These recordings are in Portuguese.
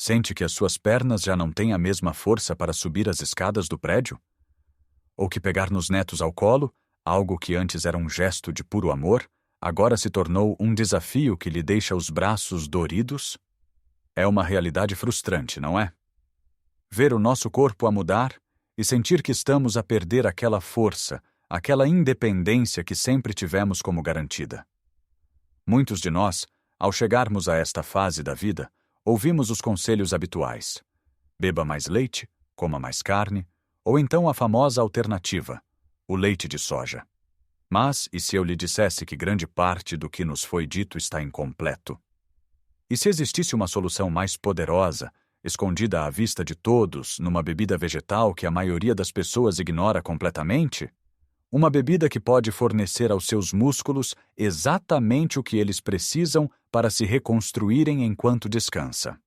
Sente que as suas pernas já não têm a mesma força para subir as escadas do prédio? Ou que pegar nos netos ao colo, algo que antes era um gesto de puro amor, agora se tornou um desafio que lhe deixa os braços doridos? É uma realidade frustrante, não é? Ver o nosso corpo a mudar e sentir que estamos a perder aquela força, aquela independência que sempre tivemos como garantida. Muitos de nós, ao chegarmos a esta fase da vida, ouvimos os conselhos habituais. Beba mais leite, coma mais carne, ou então a famosa alternativa, o leite de soja. Mas, e se eu lhe dissesse que grande parte do que nos foi dito está incompleto? E se existisse uma solução mais poderosa, escondida à vista de todos, numa bebida vegetal que a maioria das pessoas ignora completamente? Uma bebida que pode fornecer aos seus músculos exatamente o que eles precisam para se reconstruírem enquanto descansa.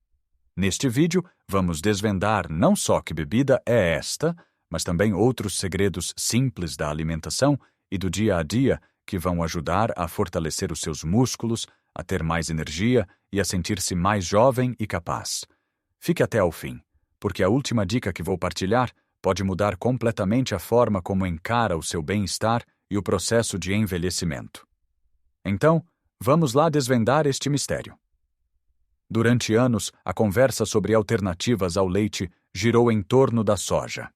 Neste vídeo, vamos desvendar não só que bebida é esta, mas também outros segredos simples da alimentação e do dia a dia que vão ajudar a fortalecer os seus músculos, a ter mais energia e a sentir-se mais jovem e capaz. Fique até ao fim, porque a última dica que vou partilhar pode mudar completamente a forma como encara o seu bem-estar e o processo de envelhecimento. Então, vamos lá desvendar este mistério. Durante anos, a conversa sobre alternativas ao leite girou em torno da soja.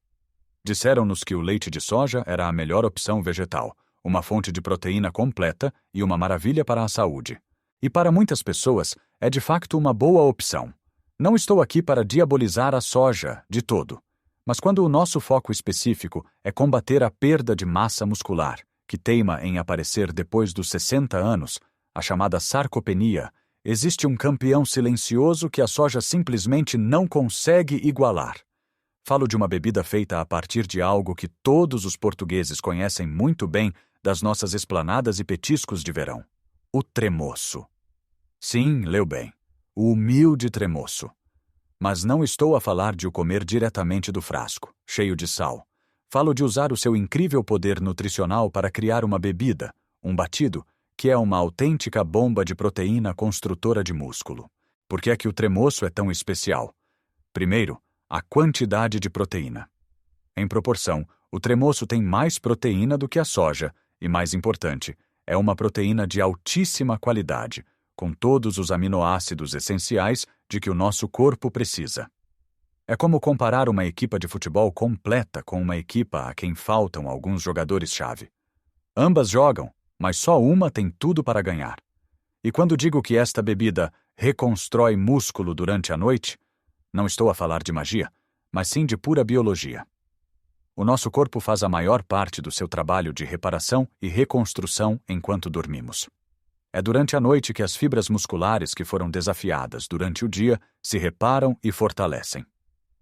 Disseram-nos que o leite de soja era a melhor opção vegetal, uma fonte de proteína completa e uma maravilha para a saúde. E para muitas pessoas, é de facto uma boa opção. Não estou aqui para diabolizar a soja, de todo. Mas quando o nosso foco específico é combater a perda de massa muscular, que teima em aparecer depois dos 60 anos, a chamada sarcopenia, existe um campeão silencioso que a soja simplesmente não consegue igualar. Falo de uma bebida feita a partir de algo que todos os portugueses conhecem muito bem das nossas esplanadas e petiscos de verão: o tremoço. Sim, leu bem, o humilde tremoço. Mas não estou a falar de o comer diretamente do frasco, cheio de sal. Falo de usar o seu incrível poder nutricional para criar uma bebida, um batido, que é uma autêntica bomba de proteína construtora de músculo. Por que é que o tremoço é tão especial? Primeiro, a quantidade de proteína. Em proporção, o tremoço tem mais proteína do que a soja e, mais importante, é uma proteína de altíssima qualidade, com todos os aminoácidos essenciais de que o nosso corpo precisa. É como comparar uma equipa de futebol completa com uma equipa a quem faltam alguns jogadores-chave. Ambas jogam, mas só uma tem tudo para ganhar. E quando digo que esta bebida reconstrói músculo durante a noite, não estou a falar de magia, mas sim de pura biologia. O nosso corpo faz a maior parte do seu trabalho de reparação e reconstrução enquanto dormimos. É durante a noite que as fibras musculares que foram desafiadas durante o dia se reparam e fortalecem.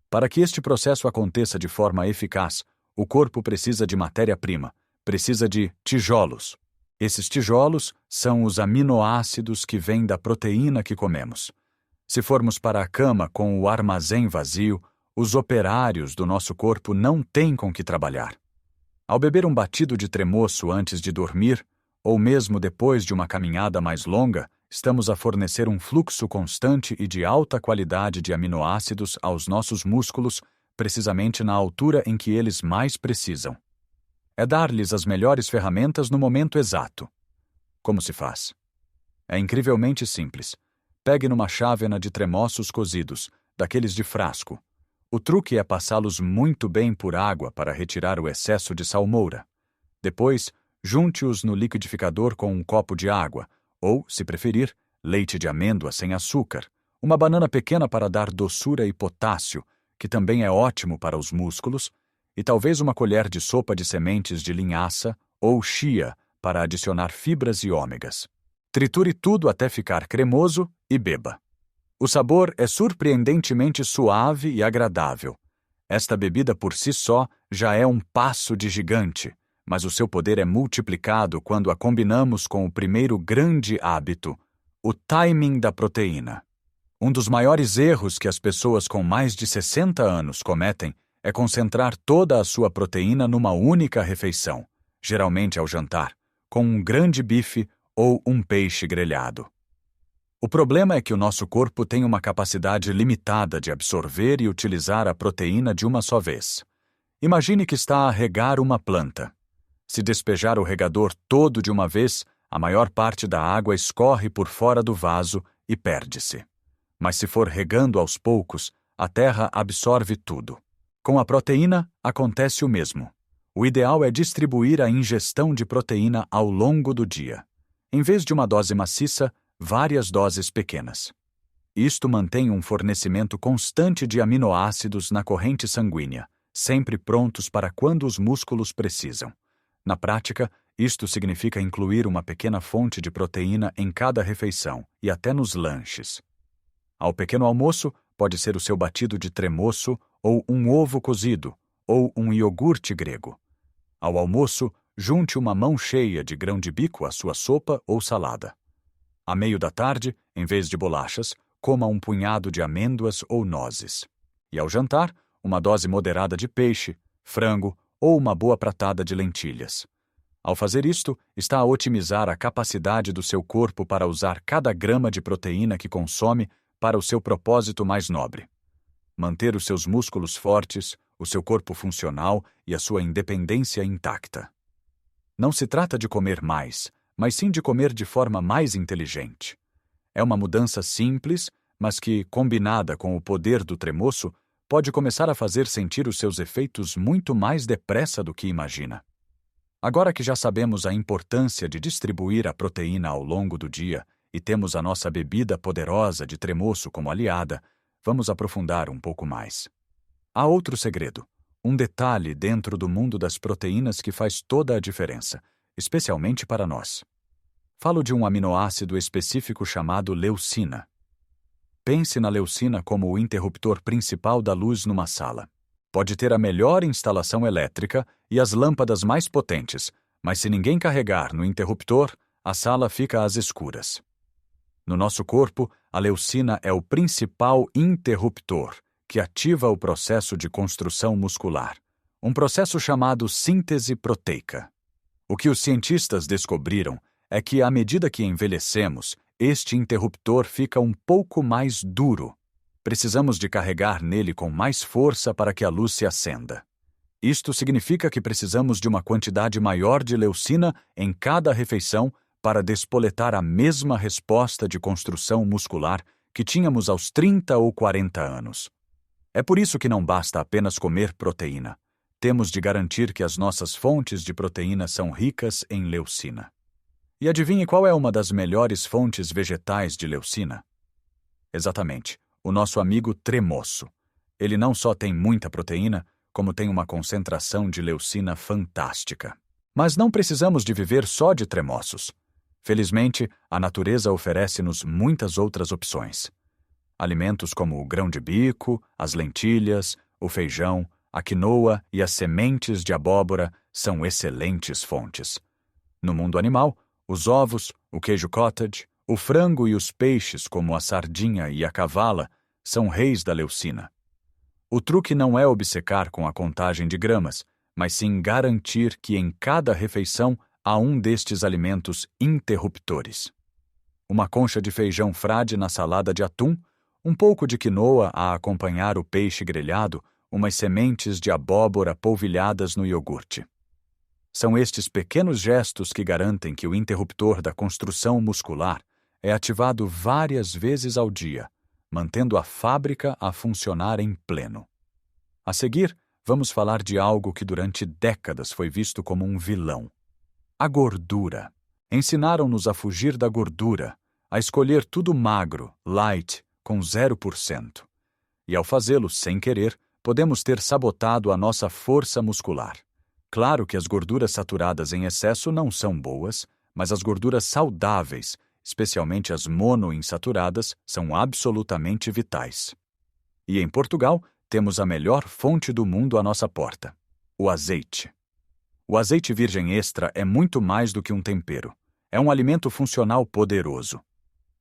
Para que este processo aconteça de forma eficaz, o corpo precisa de matéria-prima, precisa de tijolos. Esses tijolos são os aminoácidos que vêm da proteína que comemos. Se formos para a cama com o armazém vazio, os operários do nosso corpo não têm com que trabalhar. Ao beber um batido de tremoço antes de dormir, ou mesmo depois de uma caminhada mais longa, estamos a fornecer um fluxo constante e de alta qualidade de aminoácidos aos nossos músculos, precisamente na altura em que eles mais precisam. É dar-lhes as melhores ferramentas no momento exato. Como se faz? É incrivelmente simples. Pegue numa chávena de tremoços cozidos, daqueles de frasco. O truque é passá-los muito bem por água para retirar o excesso de salmoura. Depois, junte-os no liquidificador com um copo de água, ou, se preferir, leite de amêndoa sem açúcar, uma banana pequena para dar doçura e potássio, que também é ótimo para os músculos, e talvez uma colher de sopa de sementes de linhaça ou chia para adicionar fibras e ômegas. Triture tudo até ficar cremoso e beba. O sabor é surpreendentemente suave e agradável. Esta bebida por si só já é um passo de gigante, mas o seu poder é multiplicado quando a combinamos com o primeiro grande hábito, o timing da proteína. Um dos maiores erros que as pessoas com mais de 60 anos cometem é concentrar toda a sua proteína numa única refeição, geralmente ao jantar, com um grande bife ou um peixe grelhado. O problema é que o nosso corpo tem uma capacidade limitada de absorver e utilizar a proteína de uma só vez. Imagine que está a regar uma planta. Se despejar o regador todo de uma vez, a maior parte da água escorre por fora do vaso e perde-se. Mas se for regando aos poucos, a terra absorve tudo. Com a proteína, acontece o mesmo. O ideal é distribuir a ingestão de proteína ao longo do dia. Em vez de uma dose maciça, várias doses pequenas. Isto mantém um fornecimento constante de aminoácidos na corrente sanguínea, sempre prontos para quando os músculos precisam. Na prática, isto significa incluir uma pequena fonte de proteína em cada refeição e até nos lanches. Ao pequeno almoço, pode ser o seu batido de tremoço, ou um ovo cozido, ou um iogurte grego. Ao almoço, junte uma mão cheia de grão de bico à sua sopa ou salada. À meio da tarde, em vez de bolachas, coma um punhado de amêndoas ou nozes. E ao jantar, uma dose moderada de peixe, frango ou uma boa pratada de lentilhas. Ao fazer isto, está a otimizar a capacidade do seu corpo para usar cada grama de proteína que consome para o seu propósito mais nobre. Manter os seus músculos fortes, o seu corpo funcional e a sua independência intacta. Não se trata de comer mais, mas sim de comer de forma mais inteligente. É uma mudança simples, mas que, combinada com o poder do tremoço, pode começar a fazer sentir os seus efeitos muito mais depressa do que imagina. Agora que já sabemos a importância de distribuir a proteína ao longo do dia e temos a nossa bebida poderosa de tremoço como aliada, vamos aprofundar um pouco mais. Há outro segredo, um detalhe dentro do mundo das proteínas que faz toda a diferença, especialmente para nós. Falo de um aminoácido específico chamado leucina. Pense na leucina como o interruptor principal da luz numa sala. Pode ter a melhor instalação elétrica e as lâmpadas mais potentes, mas se ninguém carregar no interruptor, a sala fica às escuras. No nosso corpo, a leucina é o principal interruptor que ativa o processo de construção muscular, um processo chamado síntese proteica. O que os cientistas descobriram é que, à medida que envelhecemos, este interruptor fica um pouco mais duro. Precisamos de carregar nele com mais força para que a luz se acenda. Isto significa que precisamos de uma quantidade maior de leucina em cada refeição para despoletar a mesma resposta de construção muscular que tínhamos aos 30 ou 40 anos. É por isso que não basta apenas comer proteína. Temos de garantir que as nossas fontes de proteína são ricas em leucina. E adivinhe qual é uma das melhores fontes vegetais de leucina? Exatamente, o nosso amigo tremoço. Ele não só tem muita proteína, como tem uma concentração de leucina fantástica. Mas não precisamos de viver só de tremoços. Felizmente, a natureza oferece-nos muitas outras opções. Alimentos como o grão de bico, as lentilhas, o feijão, a quinoa e as sementes de abóbora são excelentes fontes. No mundo animal, os ovos, o queijo cottage, o frango e os peixes, como a sardinha e a cavala, são reis da leucina. O truque não é obcecar com a contagem de gramas, mas sim garantir que em cada refeição há um destes alimentos interruptores. Uma concha de feijão frade na salada de atum, um pouco de quinoa a acompanhar o peixe grelhado, umas sementes de abóbora polvilhadas no iogurte. São estes pequenos gestos que garantem que o interruptor da construção muscular é ativado várias vezes ao dia, mantendo a fábrica a funcionar em pleno. A seguir, vamos falar de algo que durante décadas foi visto como um vilão. A gordura. Ensinaram-nos a fugir da gordura, a escolher tudo magro, light, com 0%. E ao fazê-lo sem querer, podemos ter sabotado a nossa força muscular. Claro que as gorduras saturadas em excesso não são boas, mas as gorduras saudáveis, especialmente as monoinsaturadas, são absolutamente vitais. E em Portugal, temos a melhor fonte do mundo à nossa porta: o azeite. O azeite virgem extra é muito mais do que um tempero. É um alimento funcional poderoso.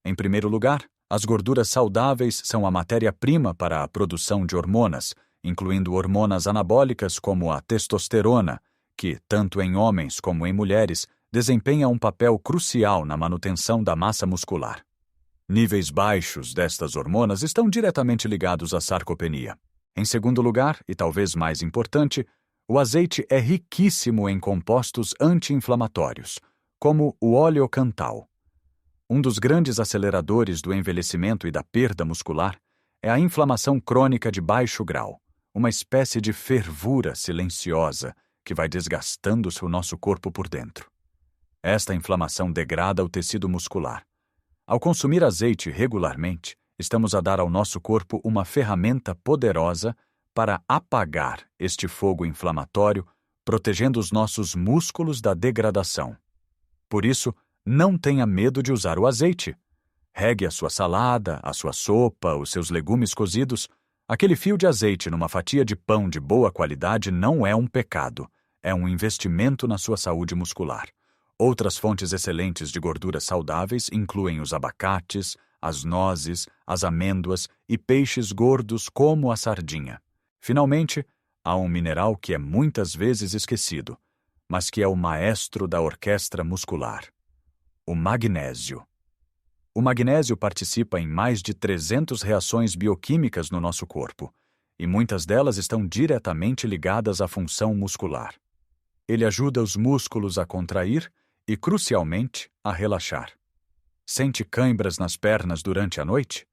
Em primeiro lugar, as gorduras saudáveis são a matéria-prima para a produção de hormonas, incluindo hormonas anabólicas como a testosterona, que, tanto em homens como em mulheres, desempenha um papel crucial na manutenção da massa muscular. Níveis baixos destas hormonas estão diretamente ligados à sarcopenia. Em segundo lugar, e talvez mais importante, o azeite é riquíssimo em compostos anti-inflamatórios, como o óleo cantal. Um dos grandes aceleradores do envelhecimento e da perda muscular é a inflamação crônica de baixo grau, uma espécie de fervura silenciosa que vai desgastando o nosso corpo por dentro. Esta inflamação degrada o tecido muscular. Ao consumir azeite regularmente, estamos a dar ao nosso corpo uma ferramenta poderosa para apagar este fogo inflamatório, protegendo os nossos músculos da degradação. Por isso, não tenha medo de usar o azeite. Regue a sua salada, a sua sopa, os seus legumes cozidos. Aquele fio de azeite numa fatia de pão de boa qualidade não é um pecado, é um investimento na sua saúde muscular. Outras fontes excelentes de gorduras saudáveis incluem os abacates, as nozes, as amêndoas e peixes gordos como a sardinha. Finalmente, há um mineral que é muitas vezes esquecido, mas que é o maestro da orquestra muscular: o magnésio. O magnésio participa em mais de 300 reações bioquímicas no nosso corpo, e muitas delas estão diretamente ligadas à função muscular. Ele ajuda os músculos a contrair e, crucialmente, a relaxar. Sente cãibras nas pernas durante a noite?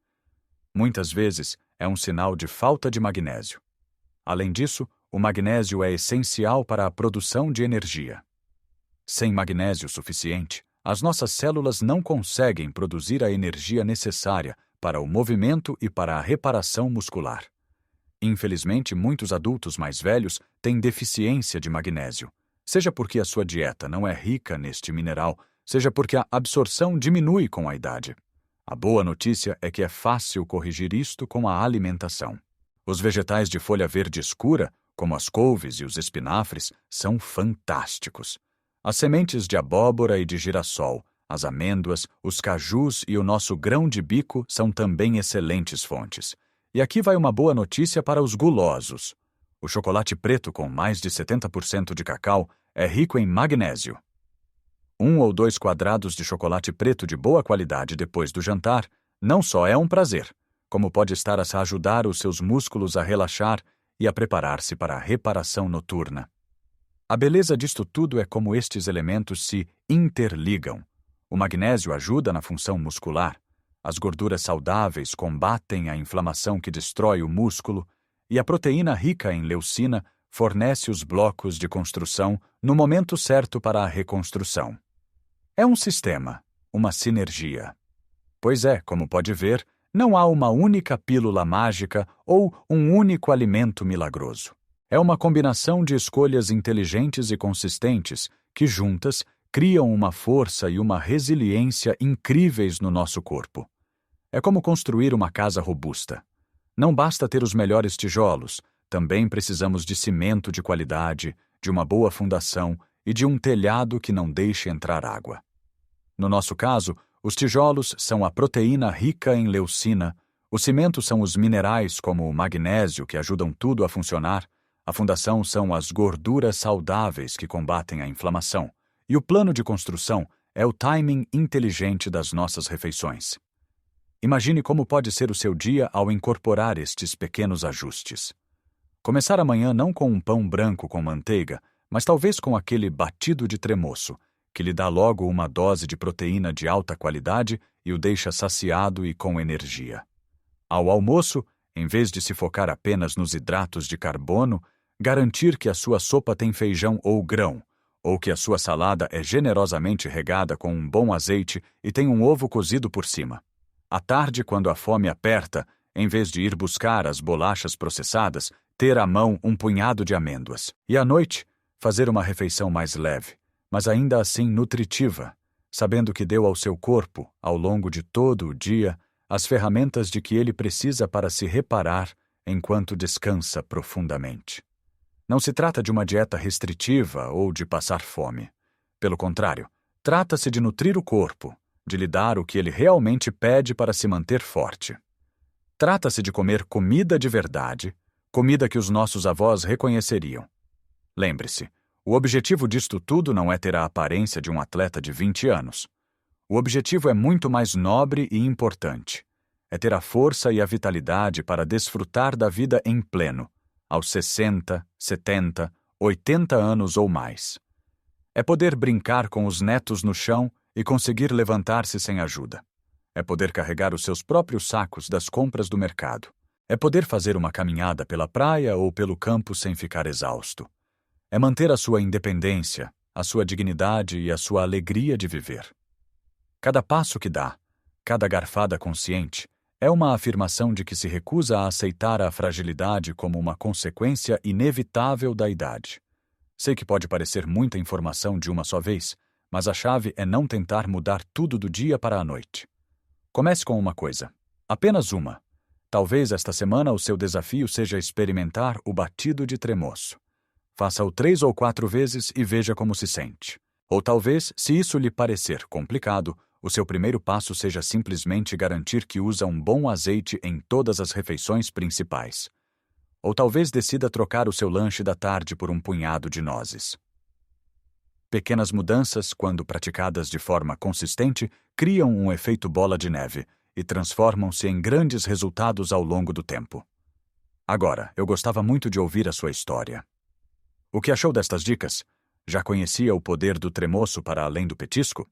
Muitas vezes é um sinal de falta de magnésio. Além disso, o magnésio é essencial para a produção de energia. Sem magnésio suficiente, as nossas células não conseguem produzir a energia necessária para o movimento e para a reparação muscular. Infelizmente, muitos adultos mais velhos têm deficiência de magnésio, seja porque a sua dieta não é rica neste mineral, seja porque a absorção diminui com a idade. A boa notícia é que é fácil corrigir isto com a alimentação. Os vegetais de folha verde escura, como as couves e os espinafres, são fantásticos. As sementes de abóbora e de girassol, as amêndoas, os cajus e o nosso grão de bico são também excelentes fontes. E aqui vai uma boa notícia para os gulosos. O chocolate preto com mais de 70% de cacau é rico em magnésio. 1 ou 2 quadrados de chocolate preto de boa qualidade depois do jantar não só é um prazer, como pode estar a ajudar os seus músculos a relaxar e a preparar-se para a reparação noturna. A beleza disto tudo é como estes elementos se interligam. O magnésio ajuda na função muscular, as gorduras saudáveis combatem a inflamação que destrói o músculo, e a proteína rica em leucina fornece os blocos de construção no momento certo para a reconstrução. É um sistema, uma sinergia. Pois é, como pode ver, não há uma única pílula mágica ou um único alimento milagroso. É uma combinação de escolhas inteligentes e consistentes que, juntas, criam uma força e uma resiliência incríveis no nosso corpo. É como construir uma casa robusta. Não basta ter os melhores tijolos, também precisamos de cimento de qualidade, de uma boa fundação e de um telhado que não deixe entrar água. No nosso caso, os tijolos são a proteína rica em leucina, o cimento são os minerais como o magnésio que ajudam tudo a funcionar, a fundação são as gorduras saudáveis que combatem a inflamação, e o plano de construção é o timing inteligente das nossas refeições. Imagine como pode ser o seu dia ao incorporar estes pequenos ajustes. Começar amanhã não com um pão branco com manteiga, mas talvez com aquele batido de tremoço, que lhe dá logo uma dose de proteína de alta qualidade e o deixa saciado e com energia. Ao almoço, em vez de se focar apenas nos hidratos de carbono, garantir que a sua sopa tem feijão ou grão, ou que a sua salada é generosamente regada com um bom azeite e tem um ovo cozido por cima. À tarde, quando a fome aperta, em vez de ir buscar as bolachas processadas, ter à mão um punhado de amêndoas. E à noite, fazer uma refeição mais leve, mas ainda assim nutritiva, sabendo que deu ao seu corpo, ao longo de todo o dia, as ferramentas de que ele precisa para se reparar enquanto descansa profundamente. Não se trata de uma dieta restritiva ou de passar fome. Pelo contrário, trata-se de nutrir o corpo, de lhe dar o que ele realmente pede para se manter forte. Trata-se de comer comida de verdade, comida que os nossos avós reconheceriam. Lembre-se, o objetivo disto tudo não é ter a aparência de um atleta de 20 anos. O objetivo é muito mais nobre e importante. É ter a força e a vitalidade para desfrutar da vida em pleno, aos 60, 70, 80 anos ou mais. É poder brincar com os netos no chão e conseguir levantar-se sem ajuda. É poder carregar os seus próprios sacos das compras do mercado. É poder fazer uma caminhada pela praia ou pelo campo sem ficar exausto. É manter a sua independência, a sua dignidade e a sua alegria de viver. Cada passo que dá, cada garfada consciente, é uma afirmação de que se recusa a aceitar a fragilidade como uma consequência inevitável da idade. Sei que pode parecer muita informação de uma só vez, mas a chave é não tentar mudar tudo do dia para a noite. Comece com uma coisa, apenas uma. Talvez esta semana o seu desafio seja experimentar o batido de tremoço. Faça-o 3 ou 4 vezes e veja como se sente. Ou talvez, se isso lhe parecer complicado, o seu primeiro passo seja simplesmente garantir que usa um bom azeite em todas as refeições principais. Ou talvez decida trocar o seu lanche da tarde por um punhado de nozes. Pequenas mudanças, quando praticadas de forma consistente, criam um efeito bola de neve e transformam-se em grandes resultados ao longo do tempo. Agora, eu gostava muito de ouvir a sua história. O que achou destas dicas? Já conhecia o poder do tremoço para além do petisco?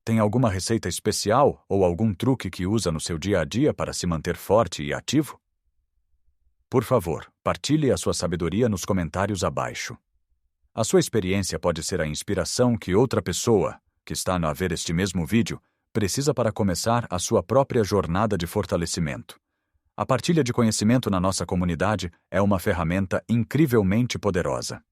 Tem alguma receita especial ou algum truque que usa no seu dia a dia para se manter forte e ativo? Por favor, partilhe a sua sabedoria nos comentários abaixo. A sua experiência pode ser a inspiração que outra pessoa, que está a ver este mesmo vídeo, precisa para começar a sua própria jornada de fortalecimento. A partilha de conhecimento na nossa comunidade é uma ferramenta incrivelmente poderosa.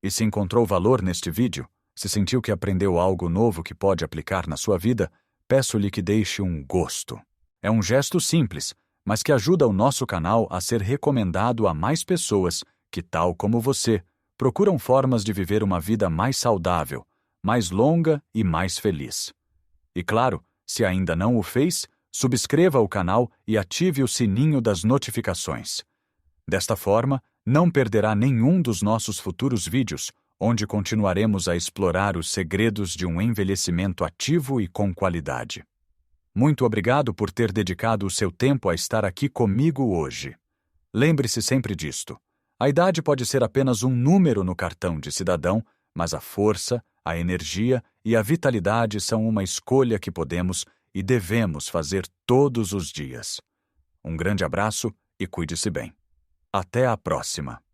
E se encontrou valor neste vídeo, se sentiu que aprendeu algo novo que pode aplicar na sua vida, peço-lhe que deixe um gosto. É um gesto simples, mas que ajuda o nosso canal a ser recomendado a mais pessoas que, tal como você, procuram formas de viver uma vida mais saudável, mais longa e mais feliz. E claro, se ainda não o fez, subscreva o canal e ative o sininho das notificações. Desta forma, não perderá nenhum dos nossos futuros vídeos, onde continuaremos a explorar os segredos de um envelhecimento ativo e com qualidade. Muito obrigado por ter dedicado o seu tempo a estar aqui comigo hoje. Lembre-se sempre disto. A idade pode ser apenas um número no cartão de cidadão, mas a força, a energia e a vitalidade são uma escolha que podemos e devemos fazer todos os dias. Um grande abraço e cuide-se bem. Até a próxima!